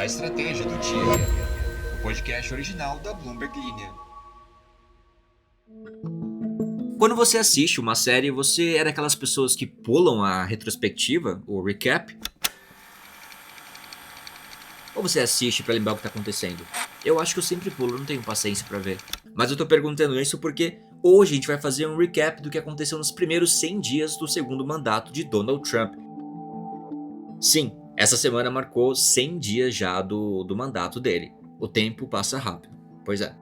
A Estratégia do Dia, o podcast original da Bloomberg Linha. Quando você assiste uma série, você é daquelas pessoas que pulam a retrospectiva, o recap? Ou você assiste pra lembrar o que tá acontecendo? Eu acho que eu sempre pulo, não tenho paciência pra ver. Mas eu tô perguntando isso porque hoje a gente vai fazer um recap do que aconteceu nos primeiros 100 dias do segundo mandato de Donald Trump. Sim, essa semana marcou 100 dias já do mandato dele. O tempo passa rápido. Pois é.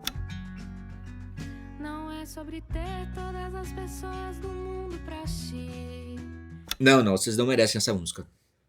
Não é sobre ter todas as pessoas do mundo pra ti. Não, vocês não merecem essa música.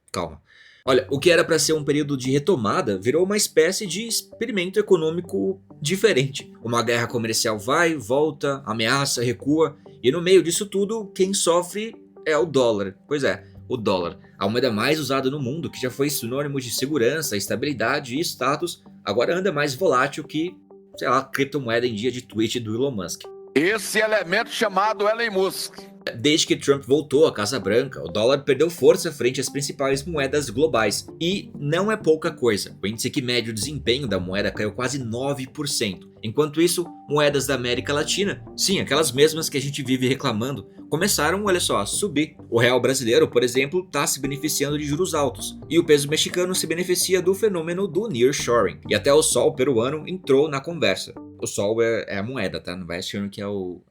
Calma. Olha, o que era pra ser um período de retomada virou uma espécie de experimento econômico diferente. Uma guerra comercial vai, volta, ameaça, recua, e no meio disso tudo, quem sofre é o dólar. Pois é, o dólar, a moeda mais usada no mundo, que já foi sinônimo de segurança, estabilidade e status, agora anda mais volátil que, sei lá, criptomoeda em dia de tweet do Elon Musk. Esse elemento chamado Elon Musk. Desde que Trump voltou à Casa Branca, o dólar perdeu força frente às principais moedas globais. E não é pouca coisa, o índice que mede o desempenho da moeda caiu quase 9%. Enquanto isso, moedas da América Latina, sim, aquelas mesmas que a gente vive reclamando, começaram, olha só, a subir. O real brasileiro, por exemplo, está se beneficiando de juros altos. E o peso mexicano se beneficia do fenômeno do nearshoring. E até o sol peruano entrou na conversa. O sol é a moeda, tá? Não vai achando que é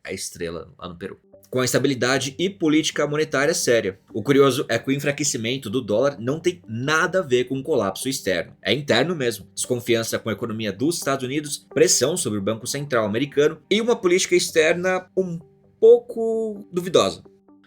a estrela lá no Peru. Com a estabilidade e política monetária séria. O curioso é que o enfraquecimento do dólar não tem nada a ver com um colapso externo. É interno mesmo. Desconfiança com a economia dos Estados Unidos, pressão sobre o Banco Central americano e uma política externa um pouco duvidosa.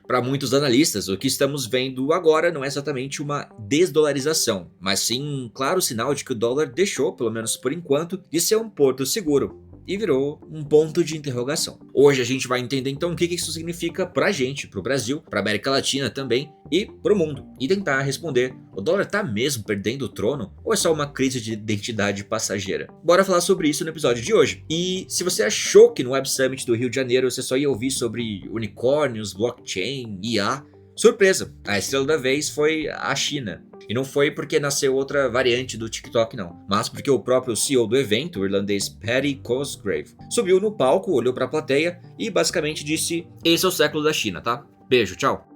Para muitos analistas, o que estamos vendo agora não é exatamente uma desdolarização, mas sim um claro sinal de que o dólar deixou, pelo menos por enquanto, de ser um porto seguro. E virou um ponto de interrogação. Hoje a gente vai entender então o que isso significa pra gente, pro Brasil, pra América Latina também e pro mundo. E tentar responder, o dólar tá mesmo perdendo o trono? Ou é só uma crise de identidade passageira? Bora falar sobre isso no episódio de hoje. E se você achou que no Web Summit do Rio de Janeiro você só ia ouvir sobre unicórnios, blockchain, IA, surpresa, a estrela da vez foi a China. E não foi porque nasceu outra variante do TikTok não, mas porque o próprio CEO do evento, o irlandês Paddy Cosgrave, subiu no palco, olhou para a plateia e basicamente disse: esse é o século da China, tá? Beijo, tchau.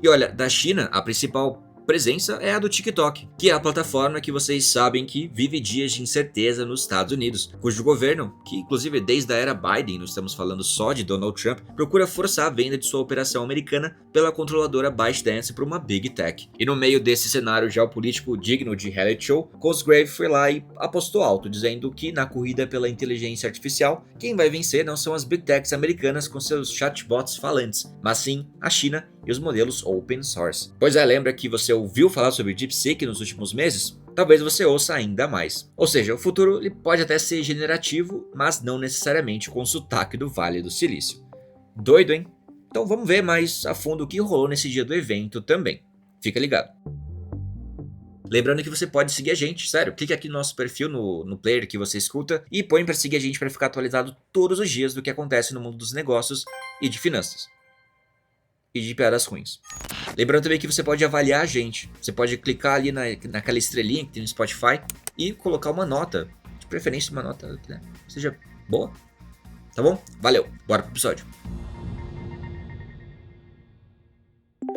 E olha, da China, a principal presença é a do TikTok, que é a plataforma que vocês sabem que vive dias de incerteza nos Estados Unidos, cujo governo, que inclusive desde a era Biden, não estamos falando só de Donald Trump, procura forçar a venda de sua operação americana pela controladora ByteDance para uma Big Tech. E no meio desse cenário geopolítico digno de reality show, Cosgrave foi lá e apostou alto, dizendo que na corrida pela inteligência artificial, quem vai vencer não são as Big Techs americanas com seus chatbots falantes, mas sim a China e os modelos open source. Pois é, lembra que você ouviu falar sobre DeepSeek nos últimos meses? Talvez você ouça ainda mais. Ou seja, o futuro ele pode até ser generativo, mas não necessariamente com o sotaque do Vale do Silício. Doido, hein? Então vamos ver mais a fundo o que rolou nesse dia do evento também. Fica ligado. Lembrando que você pode seguir a gente, sério, clique aqui no nosso perfil no player que você escuta e põe para seguir a gente para ficar atualizado todos os dias do que acontece no mundo dos negócios e de finanças. E de piadas ruins. Lembrando também que você pode avaliar a gente. Você pode clicar ali naquela estrelinha que tem no Spotify e colocar uma nota. De preferência uma nota que seja boa. Tá bom? Valeu. Bora pro episódio.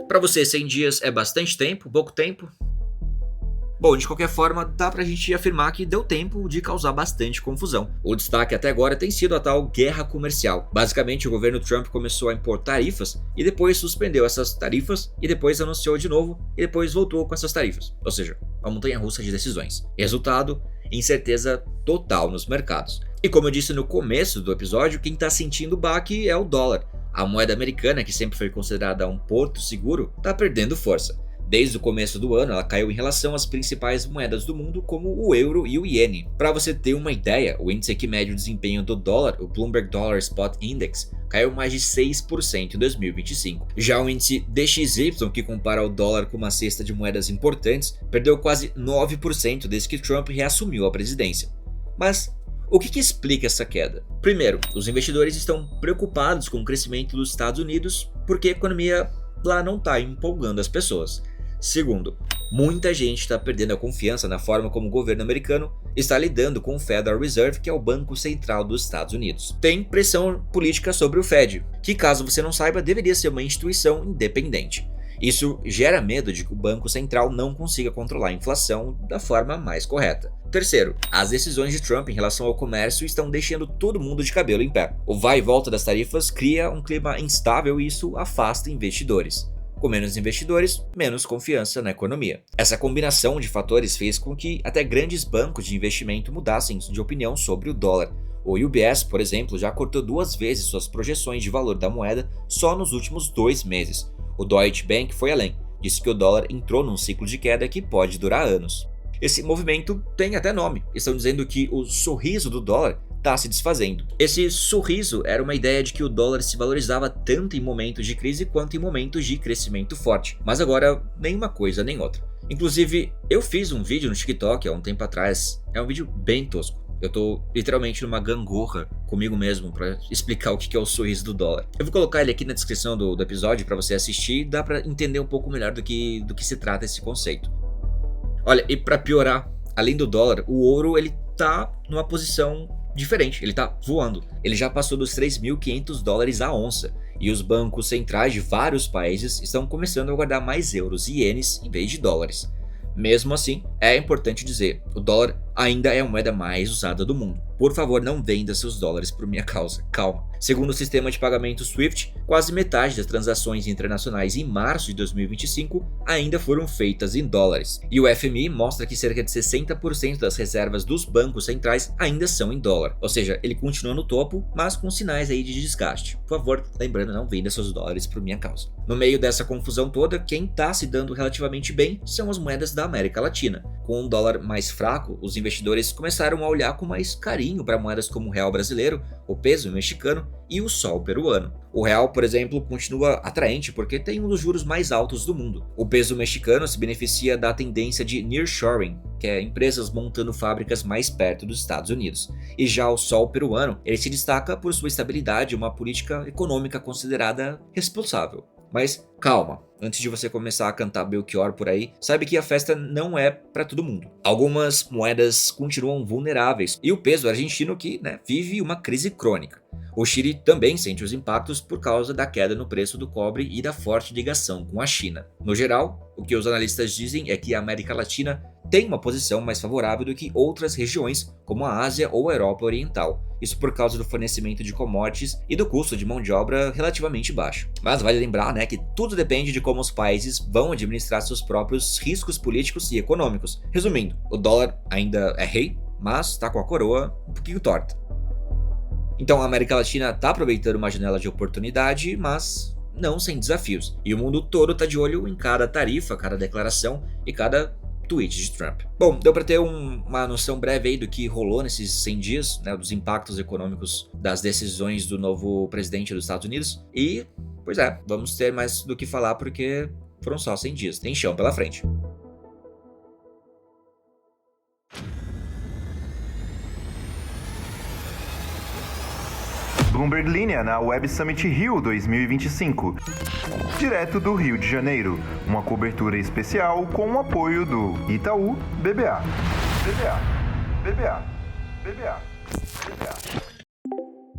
Pra você, 100 dias é bastante tempo? Pouco tempo? Bom, de qualquer forma, dá pra gente afirmar que deu tempo de causar bastante confusão. O destaque até agora tem sido a tal guerra comercial. Basicamente, o governo Trump começou a impor tarifas e depois suspendeu essas tarifas e depois anunciou de novo e depois voltou com essas tarifas. Ou seja, uma montanha-russa de decisões. Resultado, incerteza total nos mercados. E como eu disse no começo do episódio, quem tá sentindo o baque é o dólar. A moeda americana, que sempre foi considerada um porto seguro, tá perdendo força. Desde o começo do ano, ela caiu em relação às principais moedas do mundo, como o euro e o iene. Para você ter uma ideia, o índice que mede o desempenho do dólar, o Bloomberg Dollar Spot Index, caiu mais de 6% em 2025. Já o índice DXY, que compara o dólar com uma cesta de moedas importantes, perdeu quase 9% desde que Trump reassumiu a presidência. Mas o que explica essa queda? Primeiro, os investidores estão preocupados com o crescimento dos Estados Unidos porque a economia lá não está empolgando as pessoas. Segundo, muita gente está perdendo a confiança na forma como o governo americano está lidando com o Federal Reserve, que é o Banco Central dos Estados Unidos. Tem pressão política sobre o Fed, que, caso você não saiba, deveria ser uma instituição independente. Isso gera medo de que o Banco Central não consiga controlar a inflação da forma mais correta. Terceiro, as decisões de Trump em relação ao comércio estão deixando todo mundo de cabelo em pé. O vai e volta das tarifas cria um clima instável e isso afasta investidores. Com menos investidores, menos confiança na economia. Essa combinação de fatores fez com que até grandes bancos de investimento mudassem de opinião sobre o dólar. O UBS, por exemplo, já cortou 2 vezes suas projeções de valor da moeda só nos últimos 2 meses. O Deutsche Bank foi além, disse que o dólar entrou num ciclo de queda que pode durar anos. Esse movimento tem até nome, estão dizendo que o sorriso do dólar está se desfazendo. Esse sorriso era uma ideia de que o dólar se valorizava tanto em momentos de crise quanto em momentos de crescimento forte, mas agora nem uma coisa nem outra. Inclusive, eu fiz um vídeo no TikTok há um tempo atrás, é um vídeo bem tosco. Eu tô literalmente numa gangorra comigo mesmo para explicar o que é o sorriso do dólar. Eu vou colocar ele aqui na descrição do episódio para você assistir, dá para entender um pouco melhor do que se trata esse conceito. Olha, e para piorar, além do dólar, o ouro ele tá numa posição diferente, ele tá voando. Ele já passou dos 3.500 dólares a onça e os bancos centrais de vários países estão começando a guardar mais euros e ienes em vez de dólares. Mesmo assim, é importante dizer, o dólar ainda é a moeda mais usada do mundo. Por favor, não venda seus dólares por minha causa, calma. Segundo o sistema de pagamento SWIFT, quase metade das transações internacionais em março de 2025 ainda foram feitas em dólares. E o FMI mostra que cerca de 60% das reservas dos bancos centrais ainda são em dólar. Ou seja, ele continua no topo, mas com sinais aí de desgaste. Por favor, lembrando, não venda seus dólares por minha causa. No meio dessa confusão toda, quem está se dando relativamente bem são as moedas da América Latina. Com um dólar mais fraco, os investidores começaram a olhar com mais carinho para moedas como o real brasileiro, o peso mexicano e o sol peruano. O real, por exemplo, continua atraente porque tem um dos juros mais altos do mundo. O peso mexicano se beneficia da tendência de nearshoring, que é empresas montando fábricas mais perto dos Estados Unidos. E já o sol peruano, ele se destaca por sua estabilidade e uma política econômica considerada responsável. Mas calma, antes de você começar a cantar Belchior por aí, saiba que a festa não é para todo mundo. Algumas moedas continuam vulneráveis e o peso argentino que vive uma crise crônica. O Chile também sente os impactos por causa da queda no preço do cobre e da forte ligação com a China. No geral, o que os analistas dizem é que a América Latina tem uma posição mais favorável do que outras regiões, como a Ásia ou a Europa Oriental. Isso por causa do fornecimento de commodities e do custo de mão de obra relativamente baixo. Mas vale lembrar que tudo depende de como os países vão administrar seus próprios riscos políticos e econômicos. Resumindo, o dólar ainda é rei, mas está com a coroa um pouquinho torta. Então a América Latina está aproveitando uma janela de oportunidade, mas não sem desafios. E o mundo todo está de olho em cada tarifa, cada declaração e cada tweet de Trump. Bom, deu para ter uma noção breve aí do que rolou nesses 100 dias, dos impactos econômicos das decisões do novo presidente dos Estados Unidos. E, pois é, vamos ter mais do que falar porque foram só 100 dias, tem chão pela frente. Bloomberg Linha na Web Summit Rio 2025. Direto do Rio de Janeiro, uma cobertura especial com o apoio do Itaú BBA. BBA.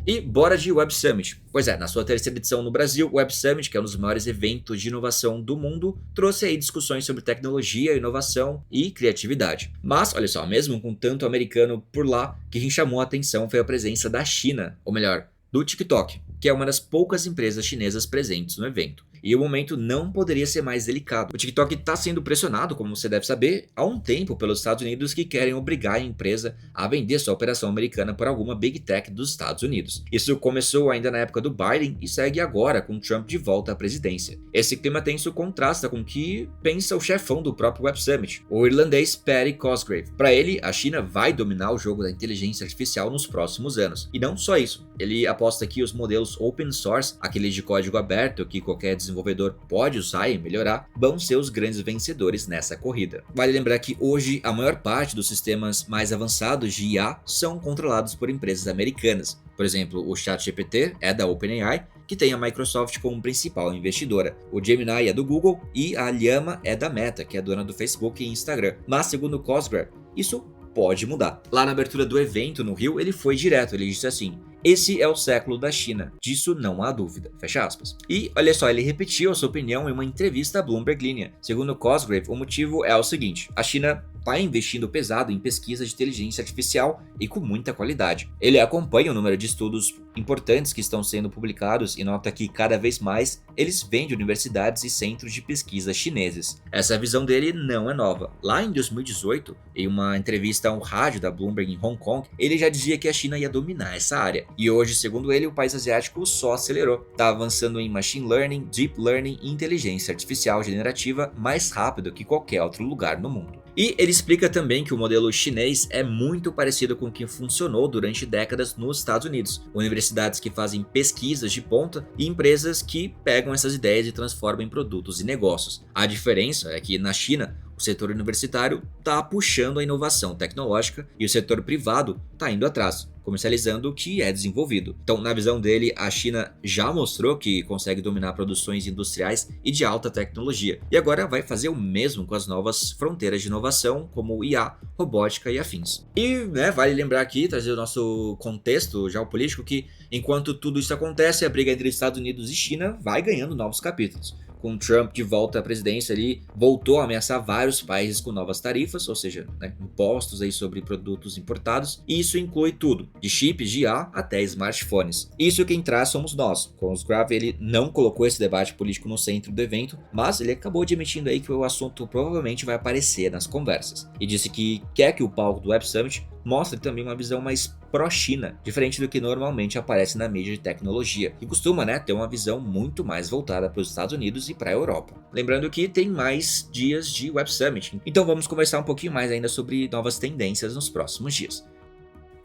E bora de Web Summit. Pois é, na sua terceira edição no Brasil, o Web Summit, que é um dos maiores eventos de inovação do mundo, trouxe aí discussões sobre tecnologia, inovação e criatividade. Mas, olha só, mesmo com tanto americano por lá, o que chamou a atenção foi a presença da China, ou melhor, do TikTok, que é uma das poucas empresas chinesas presentes no evento. E o momento não poderia ser mais delicado. O TikTok está sendo pressionado, como você deve saber, há um tempo pelos Estados Unidos que querem obrigar a empresa a vender sua operação americana por alguma Big Tech dos Estados Unidos. Isso começou ainda na época do Biden e segue agora com Trump de volta à presidência. Esse clima tenso contrasta com o que pensa o chefão do próprio Web Summit, o irlandês Paddy Cosgrave. Para ele, a China vai dominar o jogo da inteligência artificial nos próximos anos. E não só isso, ele aposta que os modelos open source, aqueles de código aberto que qualquer desenvolvedor desenvolvedor pode usar e melhorar, vão ser os grandes vencedores nessa corrida. Vale lembrar que hoje a maior parte dos sistemas mais avançados de IA são controlados por empresas americanas. Por exemplo, o ChatGPT é da OpenAI, que tem a Microsoft como principal investidora. O Gemini é do Google e a Llama é da Meta, que é dona do Facebook e Instagram. Mas segundo Cosgrave, isso pode mudar. Lá na abertura do evento no Rio, ele foi direto, ele disse assim: esse é o século da China, disso não há dúvida, fecha aspas. E olha só, ele repetiu a sua opinião em uma entrevista à Bloomberg Linha. Segundo Cosgrave, o motivo é o seguinte: a China está investindo pesado em pesquisa de inteligência artificial e com muita qualidade. Ele acompanha o número de estudos importantes que estão sendo publicados e nota que cada vez mais eles vêm de universidades e centros de pesquisa chineses. Essa visão dele não é nova. Lá em 2018, em uma entrevista a um rádio da Bloomberg em Hong Kong, ele já dizia que a China ia dominar essa área. E hoje, segundo ele, o país asiático só acelerou. Está avançando em machine learning, deep learning e inteligência artificial generativa mais rápido que qualquer outro lugar no mundo. E ele explica também que o modelo chinês é muito parecido com o que funcionou durante décadas nos Estados Unidos. Universidades que fazem pesquisas de ponta e empresas que pegam essas ideias e transformam em produtos e negócios. A diferença é que na China, o setor universitário está puxando a inovação tecnológica e o setor privado está indo atrás, comercializando o que é desenvolvido. Então, na visão dele, a China já mostrou que consegue dominar produções industriais e de alta tecnologia, e agora vai fazer o mesmo com as novas fronteiras de inovação, como IA, robótica e afins. E vale lembrar aqui, trazer o nosso contexto geopolítico, que enquanto tudo isso acontece, a briga entre Estados Unidos e China vai ganhando novos capítulos. Com Trump de volta à presidência, ele voltou a ameaçar vários países com novas tarifas, ou seja, impostos aí sobre produtos importados, e isso inclui tudo, de chips de IA até smartphones. Isso quem traz somos nós. Cosgrave, ele não colocou esse debate político no centro do evento, mas ele acabou admitindo aí que o assunto provavelmente vai aparecer nas conversas, e disse que quer que o palco do Web Summit mostre também uma visão mais pró-China, diferente do que normalmente aparece na mídia de tecnologia, que costuma ter uma visão muito mais voltada para os Estados Unidos e para a Europa. Lembrando que tem mais dias de Web Summit, então vamos conversar um pouquinho mais ainda sobre novas tendências nos próximos dias.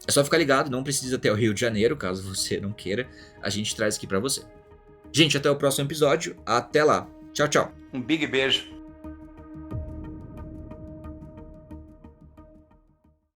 É só ficar ligado, não precisa até o Rio de Janeiro, caso você não queira, a gente traz aqui para você. Gente, até o próximo episódio, até lá, tchau, tchau. Um big beijo.